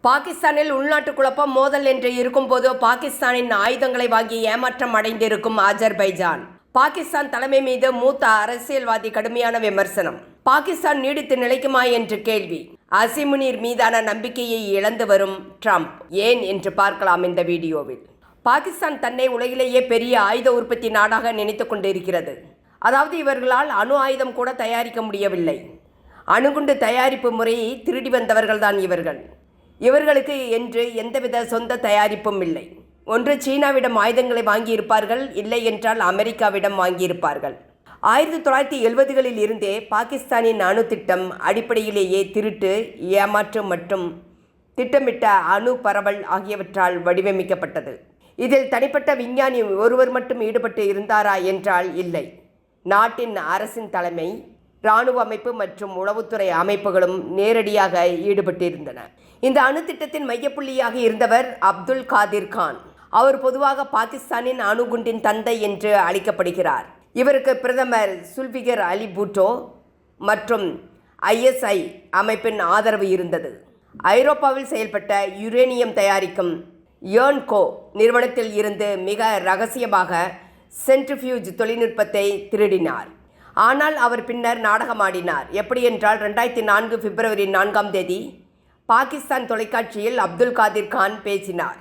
பாகிஸ்தானில் உள்நாட்டு குழப்பம் மோதல் என்று இருக்கும்போது பாகிஸ்தானின் ஆயுதங்களை வாங்கி ஏமாற்றம் அடைந்திருக்கும் அஜர்பைஜான். பாகிஸ்தான் தலைமை மீது மூத்த அரசியல்வாதி கடுமையான விமர்சனம். பாகிஸ்தான் நீடித்து நிலைக்குமா என்று கேள்வி. அசிமுனீர் மீதான நம்பிக்கையை இழந்து வரும் ட்ரம்ப் ஏன் என்று பார்க்கலாம் இந்த வீடியோவில். பாகிஸ்தான் தன்னை உலகிலேயே பெரிய ஆயுத உற்பத்தி நாடாக நினைத்து கொண்டிருக்கிறது. அதாவது இவர்களால் அணு ஆயுதம் கூட தயாரிக்க முடியவில்லை. அணுகுண்டு தயாரிப்பு முறையை திருடி வந்தவர்கள்தான் இவர்கள். இவர்களுக்கு என்று எந்தவித சொந்த தயாரிப்பும் இல்லை. ஒன்று சீனாவிடம் ஆயுதங்களை வாங்கியிருப்பார்கள், இல்லை என்றால் அமெரிக்காவிடம் வாங்கியிருப்பார்கள். 1970களில் இருந்தே பாகிஸ்தானின் அணு திட்டம் அடிப்படையிலேயே திருட்டு, ஏமாற்று மற்றும் திட்டமிட்ட அணு பரவல் ஆகியவற்றால் வடிவமைக்கப்பட்டது. இதில் தனிப்பட்ட விஞ்ஞானி ஒருவர் மட்டும் ஈடுபட்டு இருந்தாரா என்றால் இல்லை. நாட்டின் அரசின் தலைமை, இராணுவ அமைப்பு மற்றும் உளவுத்துறை அமைப்புகளும் நேரடியாக ஈடுபட்டிருந்தன. இந்த அணு திட்டத்தின் மையப்புள்ளியாக இருந்தவர் அப்துல் காதிர் கான். அவர் பொதுவாக பாகிஸ்தானின் அணுகுண்டின் தந்தை என்று அழைக்கப்படுகிறார். இவருக்கு பிரதமர் சுல்பிகர் அலி பூட்டோ மற்றும் ISI அமைப்பின் ஆதரவு இருந்தது. ஐரோப்பாவில் செயல்பட்ட யுரேனியம் தயாரிக்கும் ஏர்ன்கோ நிறுவனத்தில் இருந்து மிக ரகசியமாக சென்ட்ரிஃபியூஜ் தொழில்நுட்பத்தை திருடினார். ஆனால் அவர் பின்னர் நாடகமாடினார். எப்படி என்றால் 2004 பிப்ரவரி 4 பாகிஸ்தான் தொலைக்காட்சியில் அப்துல் காதிர் கான் பேசினார்.